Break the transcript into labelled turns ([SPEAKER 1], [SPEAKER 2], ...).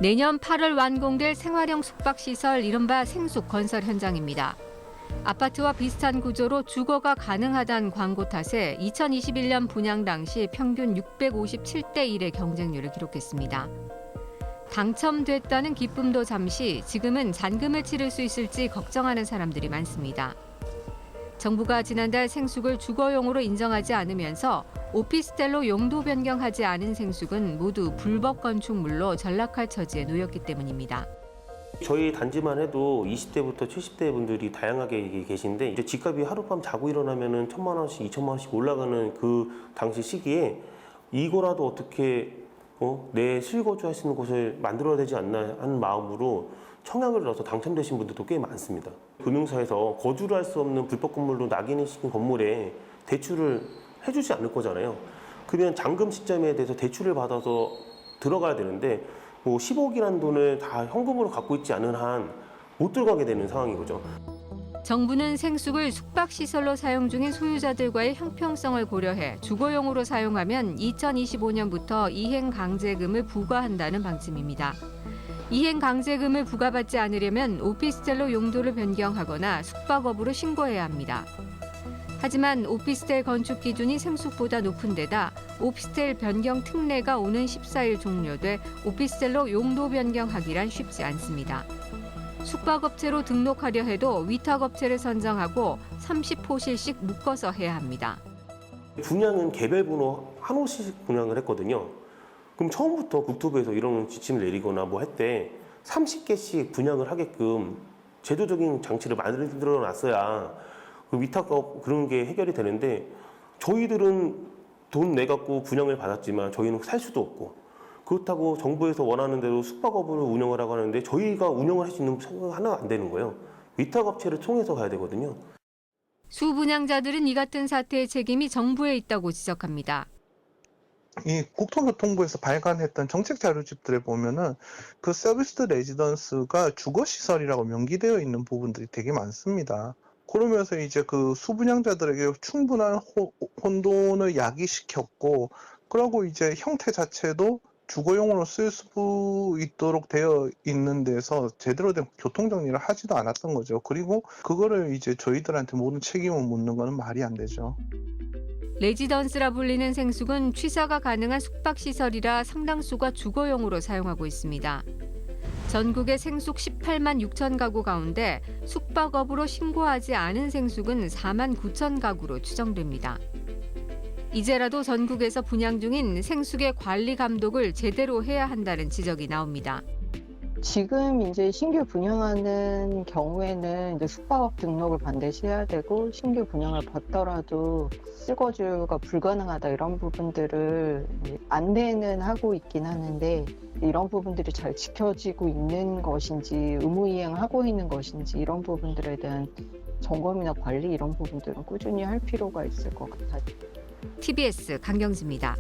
[SPEAKER 1] 내년 8월 완공될 생활형 숙박시설 이른바 생숙 건설 현장입니다. 아파트와 비슷한 구조로 주거가 가능하다는 광고 탓에 2021년 분양 당시 평균 657대 1의 경쟁률을 기록했습니다. 당첨됐다는 기쁨도 잠시 지금은 잔금을 치를 수 있을지 걱정하는 사람들이 많습니다. 정부가 지난달 생숙을 주거용으로 인정하지 않으면서 오피스텔로 용도 변경하지 않은 생숙은 모두 불법 건축물로 전락할 처지에 놓였기 때문입니다.
[SPEAKER 2] 저희 단지만 해도 20대부터 70대 분들이 다양하게 계신데 이제 집값이 하룻밤 자고 일어나면은 1,000만 원씩, 2,000만 원씩 올라가는 그 당시 시기에 이거라도 어떻게 내 실거주할 수 있는 곳을 만들어야 되지 않나 하는 마음으로 청약을 넣어서 당첨되신 분들도 꽤 많습니다. 금융사에서 거주를 할 수 없는 불법 건물로 낙인을 시킨 건물에 대출을 해주지 않을 거잖아요. 그러면 잔금 시점에 대해서 대출을 받아서 들어가야 되는데 10억이라는 돈을 다 현금으로 갖고 있지 않은 한 못 들어가게 되는 상황인 거죠.
[SPEAKER 1] 정부는 생숙을 숙박시설로 사용 중인 소유자들과의 형평성을 고려해 주거용으로 사용하면 2025년부터 이행강제금을 부과한다는 방침입니다. 이행강제금을 부과받지 않으려면 오피스텔로 용도를 변경하거나 숙박업으로 신고해야 합니다. 하지만 오피스텔 건축 기준이 생숙보다 높은 데다 오피스텔 변경 특례가 오는 14일 종료돼 오피스텔로 용도 변경하기란 쉽지 않습니다. 숙박업체로 등록하려 해도 위탁업체를 선정하고 30호실씩 묶어서 해야 합니다.
[SPEAKER 2] 분양은 개별 번호 한 호씩 분양을 했거든요. 그럼 처음부터 국토부에서 이런 지침을 내리거나 할 때 30개씩 분양을 하게끔 제도적인 장치를 만들어 놨어야 그 위탁업 그런 게 해결이 되는데 저희들은 돈 내갖고 분양을 받았지만 저희는 살 수도 없고 그렇다고 정부에서 원하는 대로 숙박업을 운영하라고 하는데 저희가 운영을 할 수 있는 상황이 하나 안 되는 거예요. 위탁업체를 통해서 가야 되거든요.
[SPEAKER 1] 수분양자들은 이 같은 사태의 책임이 정부에 있다고 지적합니다.
[SPEAKER 3] 이 국토교통부에서 발간했던 정책 자료집들에 보면은 그 서비스 레지던스가 주거시설이라고 명기되어 있는 부분들이 되게 많습니다. 그러면서 이제 그 수분양자들에게 충분한 혼돈을 야기시켰고, 그리고 이제 형태 자체도 주거용으로 쓸 수 있도록 되어 있는 데서 제대로 된 교통정리를 하지도 않았던 거죠. 그리고 그거를 이제 저희들한테 모든 책임을 묻는 거는 말이 안 되죠.
[SPEAKER 1] 레지던스라 불리는 생숙은 취사가 가능한 숙박시설이라 상당수가 주거용으로 사용하고 있습니다. 전국의 생숙 18만 6천 가구 가운데 숙박업으로 신고하지 않은 생숙은 4만 9천 가구로 추정됩니다. 이제라도 전국에서 분양 중인 생숙의 관리 감독을 제대로 해야 한다는 지적이 나옵니다.
[SPEAKER 4] 지금 이제 신규 분양하는 경우에는 이제 숙박업 등록을 반드시 해야 되고 신규 분양을 받더라도 실거주가 불가능하다 이런 부분들을 안내는 하고 있긴 하는데 이런 부분들이 잘 지켜지고 있는 것인지 의무 이행하고 있는 것인지 이런 부분들에 대한 점검이나 관리 이런 부분들은 꾸준히 할 필요가 있을 것 같아요.
[SPEAKER 1] TBS 강경지입니다.